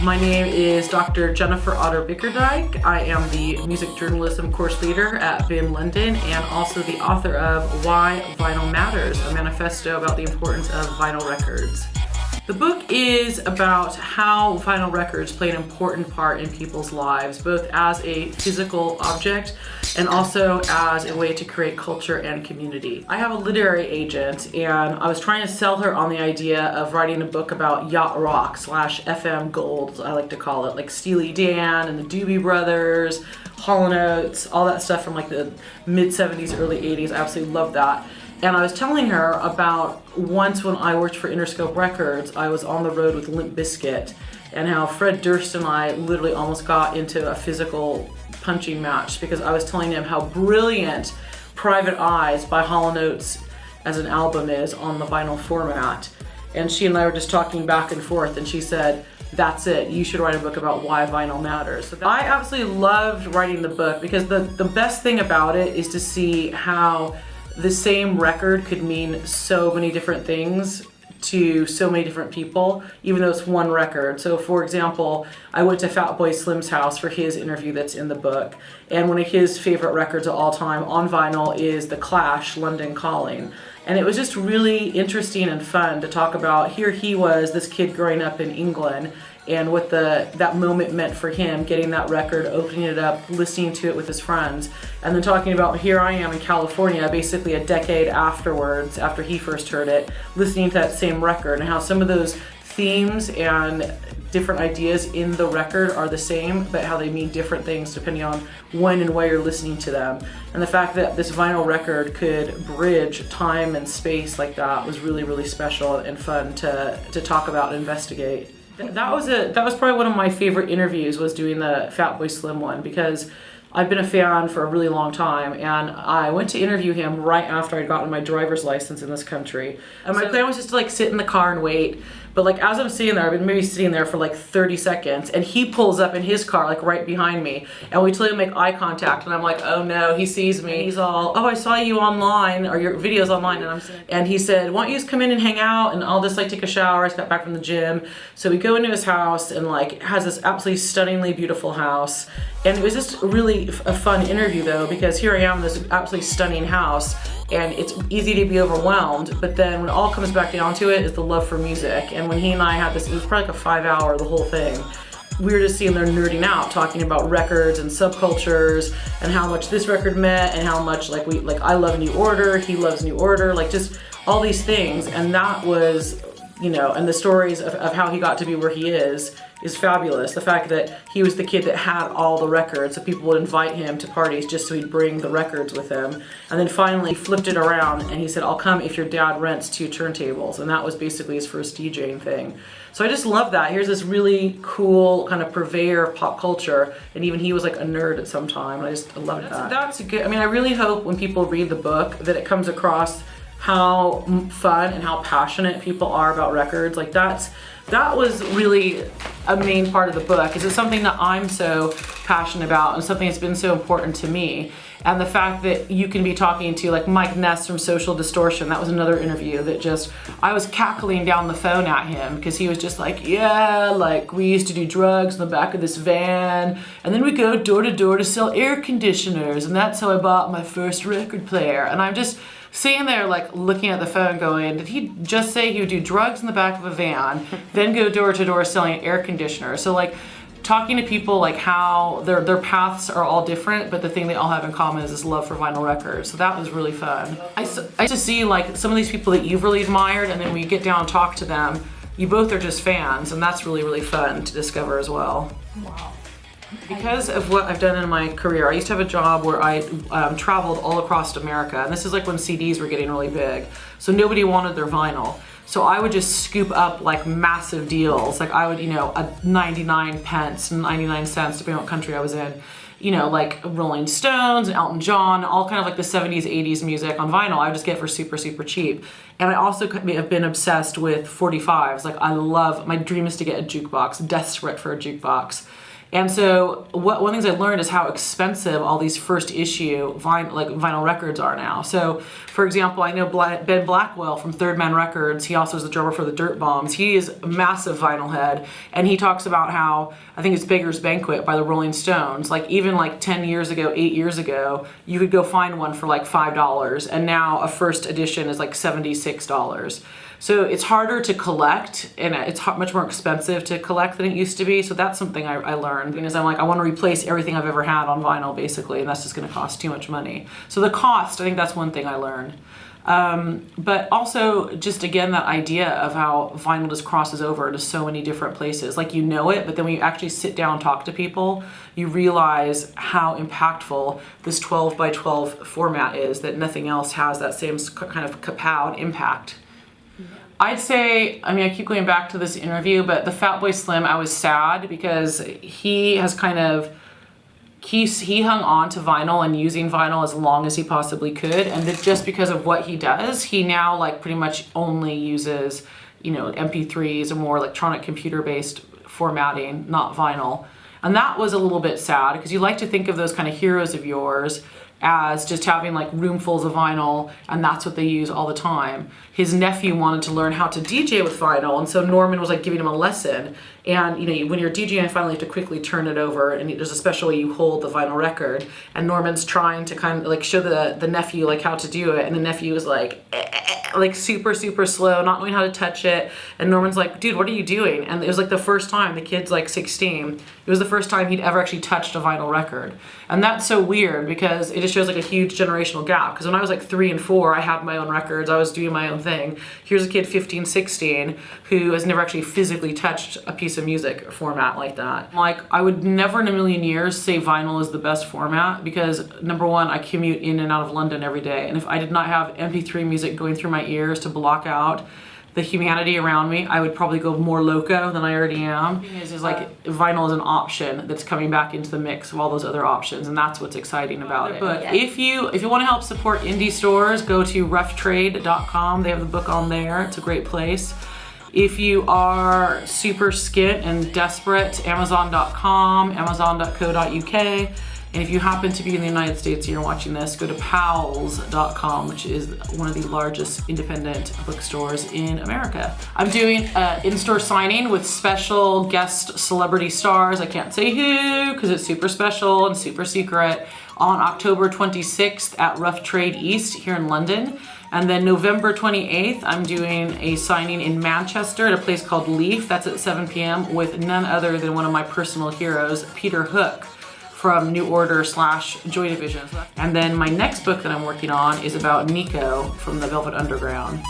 My name is Dr. Jennifer Otter Bickerdike. I am the music journalism course leader at BIM London and also the author of Why Vinyl Matters, a manifesto about the importance of vinyl records. The book is about how vinyl records play an important part in people's lives, both as a physical object and also as a way to create culture and community. I have a literary agent and I was trying to sell her on the idea of writing a book about yacht rock / FM gold, I like to call it, like Steely Dan and the Doobie Brothers, Hall & Oates, all that stuff from like the mid-70s, early 80s. I absolutely love that. And I was telling her about once when I worked for Interscope Records, I was on the road with Limp Bizkit, and how Fred Durst and I literally almost got into a physical punching match because I was telling him how brilliant Private Eyes by Hall & Oates as an album is on the vinyl format. And she and I were just talking back and forth, and she said, "That's it, you should write a book about why vinyl matters." So I absolutely loved writing the book because the best thing about it is to see how the same record could mean so many different things to so many different people, even though it's one record. So for example, I went to Fatboy Slim's house for his interview that's in the book, and one of his favorite records of all time on vinyl is The Clash, London Calling. And it was just really interesting and fun to talk about, here he was, this kid growing up in England, and what that moment meant for him, getting that record, opening it up, listening to it with his friends, and then talking about here I am in California, basically a decade afterwards, after he first heard it, listening to that same record, and how some of those themes and different ideas in the record are the same, but how they mean different things depending on when and where you're listening to them. And the fact that this vinyl record could bridge time and space like that was really, really special and fun to talk about and investigate. That was probably one of my favorite interviews, was doing the Fatboy Slim one, because I've been a fan for a really long time, and I went to interview him right after I'd gotten my driver's license in this country. And my plan was just to like sit in the car and wait. But like as I'm sitting there, I've been maybe sitting there for like 30 seconds, and he pulls up in his car like right behind me, and we totally make eye contact, and I'm like, oh no, he sees me. And he's all, oh, I saw you online, or your videos online, and he said, why don't you just come in and hang out, and I'll just like take a shower. I just got back from the gym. So we go into his house, and like has this absolutely stunningly beautiful house. And it was just really a fun interview though, because here I am in this absolutely stunning house, and it's easy to be overwhelmed, but then when it all comes back down to it is the love for music. And when he and I had this, it was probably like a 5-hour, the whole thing. We were just sitting there nerding out, talking about records and subcultures and how much this record meant, and how much like I love New Order, he loves New Order, like just all these things. And that was, and the stories of how he got to be where he is fabulous. The fact that he was the kid that had all the records, so people would invite him to parties just so he'd bring the records with him. And then finally he flipped it around and he said, I'll come if your dad rents 2 turntables. And that was basically his first DJing thing. So I just love that. Here's this really cool kind of purveyor of pop culture, and even he was like a nerd at some time. And I loved that. That's good. I mean, I really hope when people read the book that it comes across how fun and how passionate people are about records. Like that was really a main part of the book, is it's something that I'm so passionate about and something that's been so important to me. And the fact that you can be talking to like Mike Ness from Social Distortion, that was another interview that I was cackling down the phone at him because he was just like, yeah, like we used to do drugs in the back of this van, and then we go door to door to sell air conditioners, and that's how I bought my first record player. And I'm just sitting there like looking at the phone going, did he just say he would do drugs in the back of a van, then go door to door selling air conditioners? So like talking to people like how their paths are all different, but the thing they all have in common is this love for vinyl records. So that was really fun. I just see like some of these people that you've really admired, and then when you get down and talk to them, you both are just fans, and that's really, really fun to discover as well. Wow. Because of what I've done in my career, I used to have a job where I traveled all across America, and this is like when CDs were getting really big, so nobody wanted their vinyl. So I would just scoop up like massive deals, like I would, a 99 pence, 99 cents, depending on what country I was in, like Rolling Stones and Elton John, all kind of like the 70s, 80s music on vinyl, I would just get for super, super cheap. And I also have been obsessed with 45s. Like my dream is to get a jukebox, desperate for a jukebox. And so one of the things I learned is how expensive all these first issue vinyl records are now. So for example, I know Ben Blackwell from Third Man Records, he also is the drummer for the Dirt Bombs. He is a massive vinyl head, and he talks about how, I think it's Beggar's Banquet by the Rolling Stones, like even like 10 years ago, 8 years ago, you could go find one for like $5, and now a first edition is like $76. So it's harder to collect, and it's much more expensive to collect than it used to be. So that's something I learned, because I'm like, I want to replace everything I've ever had on vinyl, basically, and that's just going to cost too much money. So the cost, I think that's one thing I learned. But also just, again, that idea of how vinyl just crosses over into so many different places. Like, you know it, but then when you actually sit down and talk to people, you realize how impactful this 12 by 12 format is, that nothing else has that same kind of kapow and impact. I'd say, I mean, I keep going back to this interview, but the Fatboy Slim, I was sad because he has kind of, he hung on to vinyl and using vinyl as long as he possibly could, and that just because of what he does, he now like pretty much only uses, you know, MP3s or more electronic computer-based formatting, not vinyl. And that was a little bit sad, because you like to think of those kind of heroes of yours as just having like roomfuls of vinyl, and that's what they use all the time. His nephew wanted to learn how to DJ with vinyl, and so Norman was like giving him a lesson. And you know, when you're DJing, finally you have to quickly turn it over, and there's a special way you hold the vinyl record. And Norman's trying to kind of like show the nephew like how to do it, and the nephew was like super slow, not knowing how to touch it. And Norman's like, dude, what are you doing? And it was like the first time, the kid's like 16, it was the first time he'd ever actually touched a vinyl record. And that's so weird, because it just shows like a huge generational gap. Because when I was like 3 and 4, I had my own records, I was doing my own thing. Here's a kid 15, 16 who has never actually physically touched a piece of music format like that. Like, I would never in a million years say vinyl is the best format, because number one, I commute in and out of London every day, and if I did not have MP3 music going through my ears to block out the humanity around me, I would probably go more loco than I already am. Is like vinyl is an option that's coming back into the mix of all those other options, and that's what's exciting about it. But if you want to help support indie stores, go to roughtrade.com. They have the book on there. It's a great place. If you are super skint and desperate, amazon.com, amazon.co.uk. And if you happen to be in the United States and you're watching this, go to pals.com, which is one of the largest independent bookstores in America. I'm doing an in-store signing with special guest celebrity stars. I can't say who, because it's super special and super secret, on October 26th at Rough Trade East here in London. And then November 28th, I'm doing a signing in Manchester at a place called Leaf. That's at 7 p.m. with none other than one of my personal heroes, Peter Hook, from New Order / Joy Division. And then my next book that I'm working on is about Nico from the Velvet Underground.